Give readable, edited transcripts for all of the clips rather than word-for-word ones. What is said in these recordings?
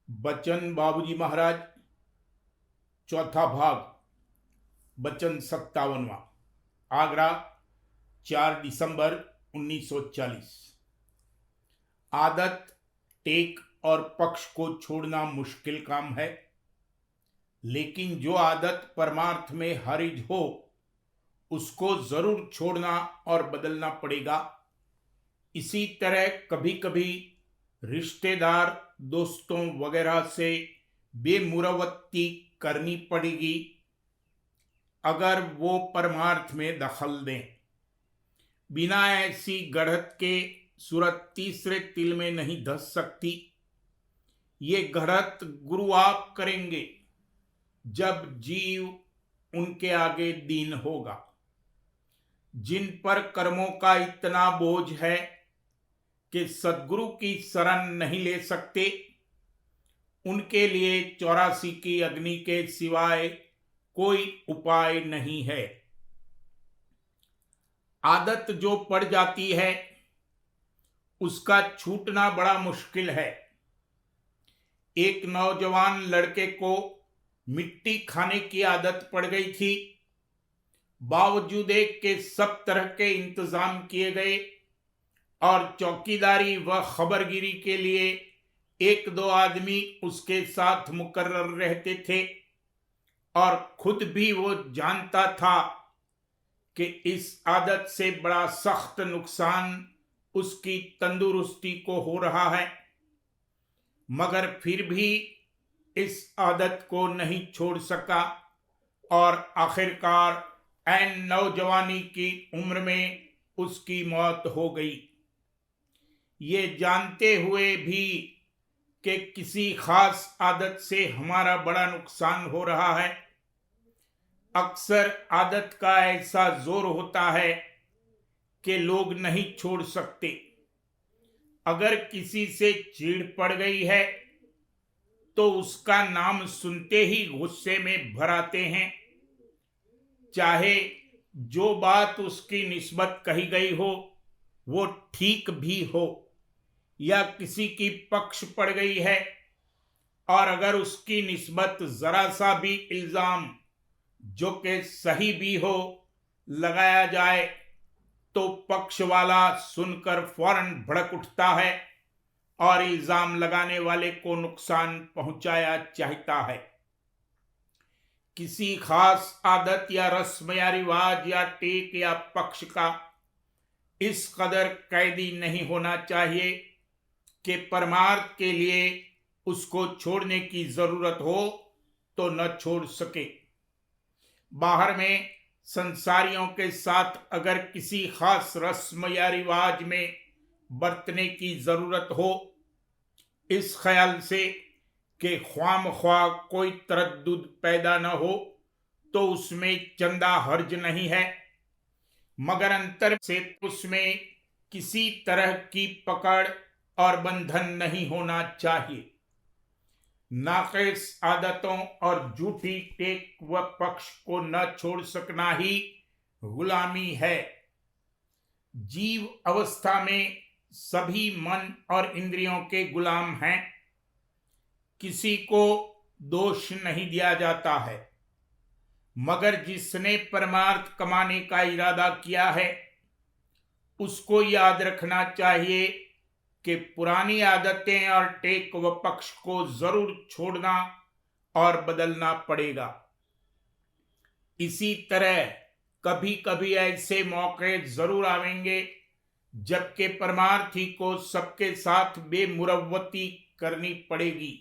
बच्चन बाबूजी महाराज, चौथा भाग। बच्चन 57वां। आगरा, 4 दिसंबर 1940। आदत, टेक और पक्ष को छोड़ना मुश्किल काम है, लेकिन जो आदत परमार्थ में हारिज हो उसको जरूर छोड़ना और बदलना पड़ेगा। इसी तरह कभी कभी रिश्तेदार, दोस्तों वगैरह से बेमुरवत्ती करनी पड़ेगी अगर वो परमार्थ में दखल दें। बिना ऐसी गढ़त के सूरत तीसरे तिल में नहीं धस सकती। ये गढ़त गुरु आप करेंगे जब जीव उनके आगे दीन होगा। जिन पर कर्मों का इतना बोझ है कि सद्गुरु की शरण नहीं ले सकते, उनके लिए 84 की अग्नि के सिवाय कोई उपाय नहीं है। आदत जो पड़ जाती है उसका छूटना बड़ा मुश्किल है। एक नौजवान लड़के को मिट्टी खाने की आदत पड़ गई थी। बावजूद एक के सब तरह के इंतजाम किए गए और चौकीदारी व खबरगिरी के लिए 1-2 आदमी उसके साथ मुकर्रर रहते थे, और खुद भी वो जानता था कि इस आदत से बड़ा सख्त नुकसान उसकी तंदुरुस्ती को हो रहा है, मगर फिर भी इस आदत को नहीं छोड़ सका और आखिरकार ऐन नौजवानी की उम्र में उसकी मौत हो गई। ये जानते हुए भी कि किसी खास आदत से हमारा बड़ा नुकसान हो रहा है, अक्सर आदत का ऐसा जोर होता है कि लोग नहीं छोड़ सकते। अगर किसी से चिढ़ पड़ गई है तो उसका नाम सुनते ही गुस्से में भर आते हैं, चाहे जो बात उसकी निस्बत कही गई हो वो ठीक भी हो, या किसी की पक्ष पड़ गई है और अगर उसकी निस्बत जरा सा भी इल्जाम, जो कि सही भी हो, लगाया जाए तो पक्ष वाला सुनकर फौरन भड़क उठता है और इल्जाम लगाने वाले को नुकसान पहुंचाया चाहता है। किसी खास आदत या रस्म या रिवाज या टेक या पक्ष का इस कदर कैदी नहीं होना चाहिए कि परमार्थ के लिए उसको छोड़ने की जरूरत हो तो न छोड़ सके। बाहर में संसारियों के साथ अगर किसी खास रस्म या रिवाज में बरतने की जरूरत हो, इस ख्याल से कि ख्वामख्वाह कोई तरद्दुद पैदा न हो, तो उसमें चंदा हर्ज नहीं है, मगर अंतर से उसमें किसी तरह की पकड़ और बंधन नहीं होना चाहिए। नाक़िस आदतों और झूठी टेक व पक्ष को न छोड़ सकना ही गुलामी है। जीव अवस्था में सभी मन और इंद्रियों के गुलाम हैं। किसी को दोष नहीं दिया जाता है, मगर जिसने परमार्थ कमाने का इरादा किया है उसको याद रखना चाहिए कि पुरानी आदतें और टेक व पक्ष को जरूर छोड़ना और बदलना पड़ेगा। इसी तरह कभी कभी ऐसे मौके जरूर आवेंगे जबकि परमार्थी को सबके साथ बेमुरव्वती करनी पड़ेगी।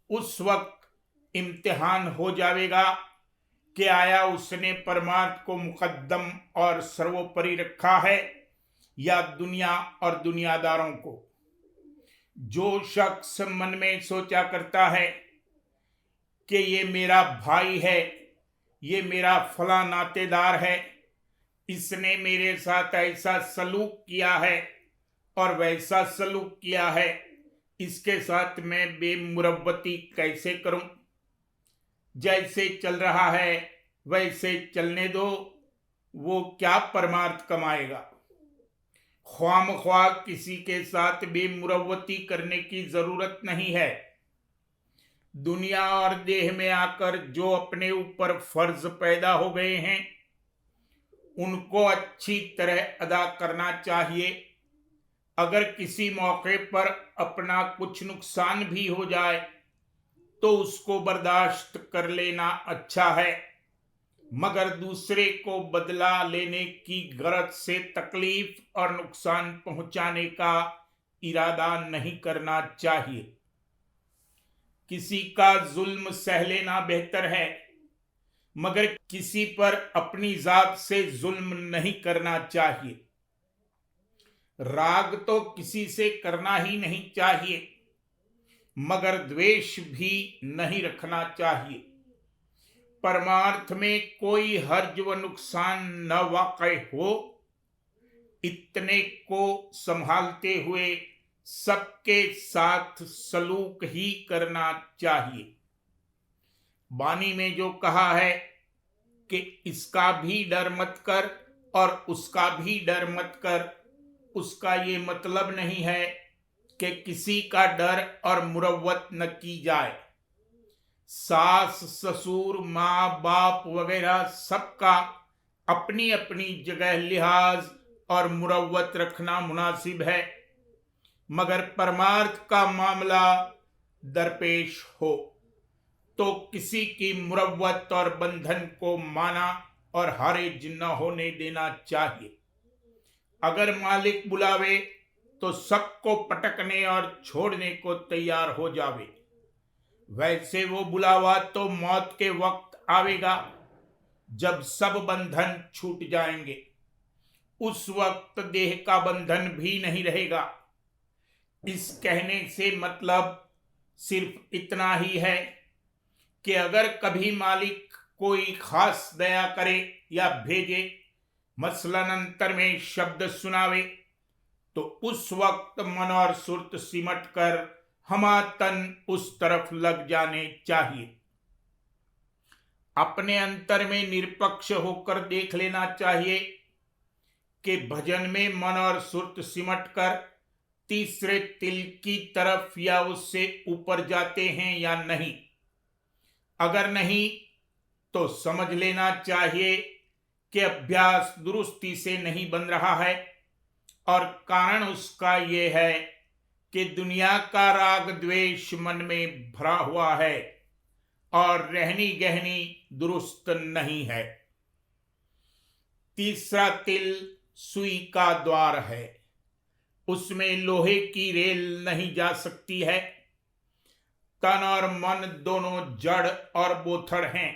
उस वक्त इम्तिहान हो जाएगा कि आया उसने परमार्थ को मुकद्दम और सर्वोपरि रखा है या दुनिया और दुनियादारों को। जो शख्स मन में सोचा करता है कि ये मेरा भाई है, ये मेरा फला नातेदार है, इसने मेरे साथ ऐसा सलूक किया है और वैसा सलूक किया है, इसके साथ मैं बेमुरव्वती कैसे करूं? जैसे चल रहा है वैसे चलने दो, वो क्या परमार्थ कमाएगा? ख्वामख्वाह किसी के साथ बेमुरव्वती करने की जरूरत नहीं है। दुनिया और देह में आकर जो अपने ऊपर फर्ज पैदा हो गए हैं उनको अच्छी तरह अदा करना चाहिए। अगर किसी मौके पर अपना कुछ नुकसान भी हो जाए तो उसको बर्दाश्त कर लेना अच्छा है, मगर दूसरे को बदला लेने की गरज से तकलीफ और नुकसान पहुंचाने का इरादा नहीं करना चाहिए। किसी का जुल्म सह लेना बेहतर है, मगर किसी पर अपनी जात से जुल्म नहीं करना चाहिए। राग तो किसी से करना ही नहीं चाहिए, मगर द्वेष भी नहीं रखना चाहिए। परमार्थ में कोई हर्ज व नुकसान न वाक़ई हो, इतने को संभालते हुए सबके साथ सलूक ही करना चाहिए। वाणी में जो कहा है कि इसका भी डर मत कर और उसका भी डर मत कर, उसका ये मतलब नहीं है कि किसी का डर और मुरव्वत न की जाए। सास ससुर माँ बाप वगैरह सबका अपनी अपनी जगह लिहाज और मुरव्वत रखना मुनासिब है, मगर परमार्थ का मामला दरपेश हो तो किसी की मुरव्वत और बंधन को माना और हर्ज न होने देना चाहिए। अगर मालिक बुलावे तो सबको पटकने और छोड़ने को तैयार हो जावे। वैसे वो बुलावा तो मौत के वक्त आवेगा जब सब बंधन छूट जाएंगे। उस वक्त देह का बंधन भी नहीं रहेगा। इस कहने से मतलब सिर्फ इतना ही है कि अगर कभी मालिक कोई खास दया करे या भेजे, मसलन अंतर में शब्द सुनावे, तो उस वक्त मन और सुरत सिमट कर हमातन उस तरफ लग जाने चाहिए। अपने अंतर में निरपक्ष होकर देख लेना चाहिए कि भजन में मन और सुरत सिमट कर तीसरे तिल की तरफ या उससे ऊपर जाते हैं या नहीं। अगर नहीं तो समझ लेना चाहिए कि अभ्यास दुरुस्ती से नहीं बन रहा है, और कारण उसका यह है कि दुनिया का राग द्वेष मन में भरा हुआ है और रहनी गहनी दुरुस्त नहीं है। तीसरा तिल सुई का द्वार है, उसमें लोहे की रेल नहीं जा सकती है। तन और मन दोनों जड़ और बोथड़ हैं,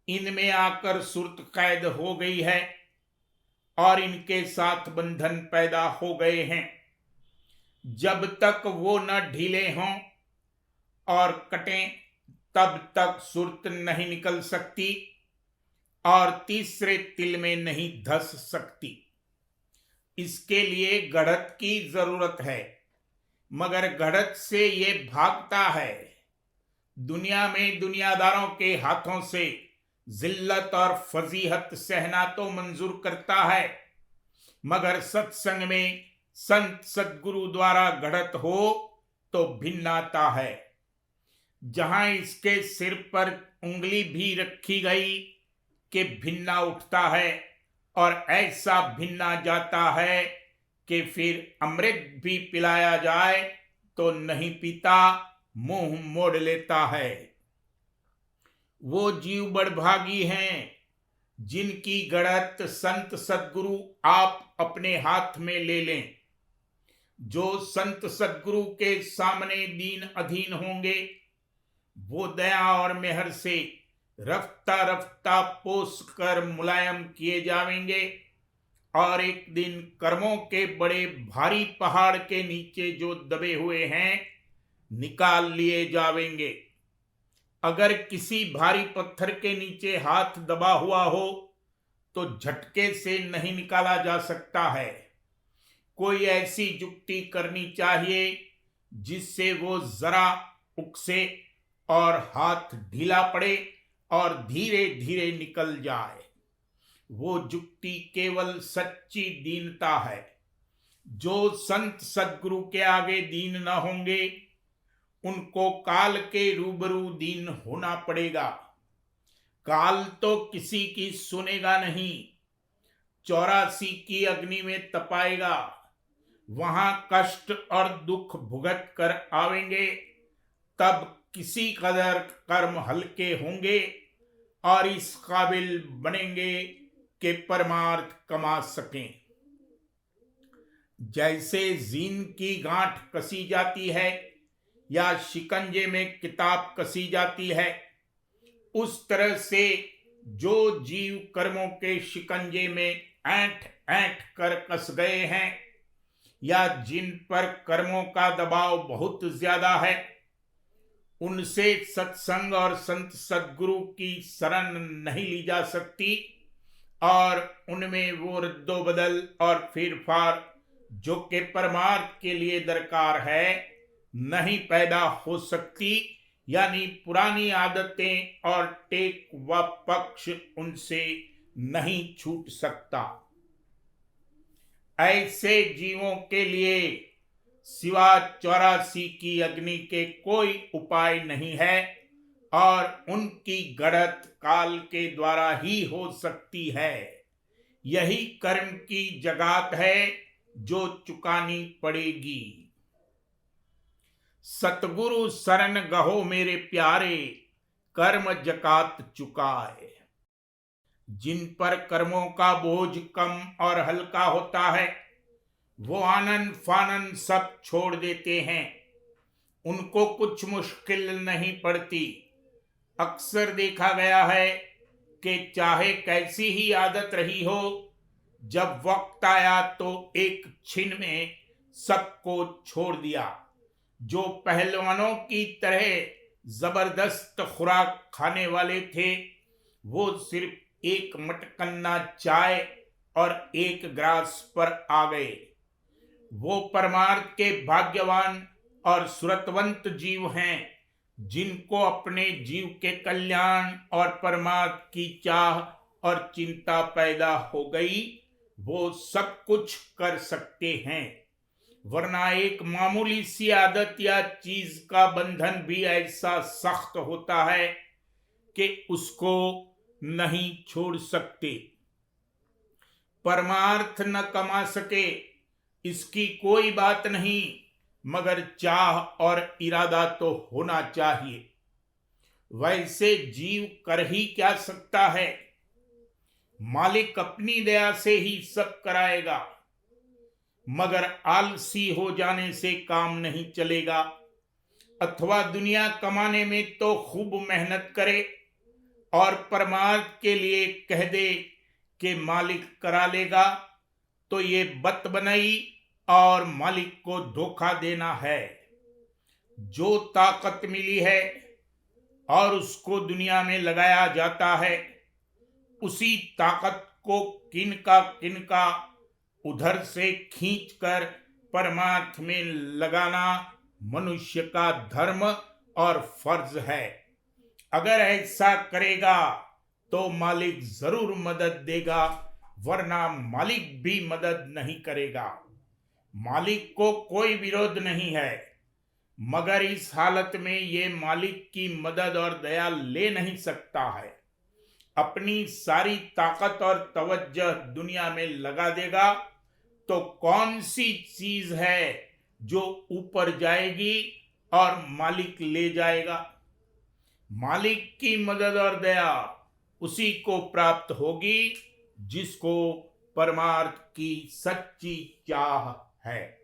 इनमें आकर सुरत कैद हो गई है और इनके साथ बंधन पैदा हो गए हैं। जब तक वो न ढीले हों और कटें तब तक सुरत नहीं निकल सकती और तीसरे तिल में नहीं धस सकती। इसके लिए घड़त की जरूरत है, मगर घड़त से ये भागता है। दुनिया में दुनियादारों के हाथों से जिल्लत और फजीहत सहना तो मंजूर करता है, मगर सत्संग में संत सद्गुरु द्वारा घड़त हो तो भिन्न आता है। जहां इसके सिर पर उंगली भी रखी गई कि भिन्ना उठता है और ऐसा भिन्ना जाता है कि फिर अमृत भी पिलाया जाए तो नहीं पीता, मुंह मोड़ लेता है। वो जीव बड़भागी हैं जिनकी गड़त संत सद्गुरु आप अपने हाथ में ले लें। जो संत सद्गुरु के सामने दीन अधीन होंगे, वो दया और मेहर से रफ्ता रफ्ता पोस कर मुलायम किए जाएंगे और एक दिन कर्मों के बड़े भारी पहाड़ के नीचे जो दबे हुए हैं निकाल लिए जाएंगे। अगर किसी भारी पत्थर के नीचे हाथ दबा हुआ हो तो झटके से नहीं निकाला जा सकता है। कोई ऐसी जुक्ति करनी चाहिए जिससे वो जरा उकसे और हाथ ढीला पड़े और धीरे धीरे निकल जाए। वो जुक्ति केवल सच्ची दीनता है। जो संत सद्गुरु के आगे दीन न होंगे उनको काल के रूबरू दीन होना पड़ेगा। काल तो किसी की सुनेगा नहीं, 84 की अग्नि में तपाएगा, वहां कष्ट और दुख भुगत कर आवेंगे, तब किसी कदर कर्म हल्के होंगे और इस काबिल बनेंगे कि परमार्थ कमा सकें। जैसे जीन की गांठ कसी जाती है या शिकंजे में किताब कसी जाती है, उस तरह से जो जीव कर्मों के शिकंजे में ऐंठ ऐंठ कर कस गए हैं या जिन पर कर्मों का दबाव बहुत ज्यादा है, उनसे सत्संग और संत सद्गुरु की शरण नहीं ली जा सकती और उनमें वो रद्दोबदल और फेरफार जो कि परमार्थ के लिए दरकार है नहीं पैदा हो सकती, यानी पुरानी आदतें और टेक व पक्ष उनसे नहीं छूट सकता। ऐसे जीवों के लिए सिवा 84 की अग्नि के कोई उपाय नहीं है और उनकी गढ़त काल के द्वारा ही हो सकती है। यही कर्म की जगात है जो चुकानी पड़ेगी। सतगुरु शरण गहो मेरे प्यारे, कर्म जकात चुकाए। जिन पर कर्मों का बोझ कम और हल्का होता है, वो आनंद फानंद सब छोड़ देते हैं, उनको कुछ मुश्किल नहीं पड़ती। अक्सर देखा गया है कि चाहे कैसी ही आदत रही हो, जब वक्त आया तो एक छिन में सबको छोड़ दिया। जो पहलवानों की तरह जबरदस्त खुराक खाने वाले थे, वो सिर्फ एक मटकन्ना चाय और एक ग्रास पर आ गए। वो परमार्थ के भाग्यवान और सुरतवंत जीव हैं जिनको अपने जीव के कल्याण और परमार्थ की चाह और चिंता पैदा हो गई। वो सब कुछ कर सकते हैं, वरना एक मामूली सी आदत या चीज का बंधन भी ऐसा सख्त होता है कि उसको नहीं छोड़ सकते। परमार्थ न कमा सके इसकी कोई बात नहीं, मगर चाह और इरादा तो होना चाहिए। वैसे जीव कर ही क्या सकता है, मालिक अपनी दया से ही सब कराएगा, मगर आलसी हो जाने से काम नहीं चलेगा। अथवा दुनिया कमाने में तो खूब मेहनत करे और परमार्थ के लिए कह दे कि मालिक करा लेगा, तो ये बत बनाई और मालिक को धोखा देना है। जो ताकत मिली है और उसको दुनिया में लगाया जाता है, उसी ताकत को किनका उधर से खींचकर परमार्थ में लगाना मनुष्य का धर्म और फर्ज है। अगर ऐसा करेगा तो मालिक जरूर मदद देगा, वरना मालिक भी मदद नहीं करेगा। मालिक को कोई विरोध नहीं है, मगर इस हालत में ये मालिक की मदद और दया ले नहीं सकता है। अपनी सारी ताकत और तवज्जो दुनिया में लगा देगा तो कौन सी चीज है जो ऊपर जाएगी और मालिक ले जाएगा। मालिक की मदद और दया उसी को प्राप्त होगी जिसको परमार्थ की सच्ची चाह है।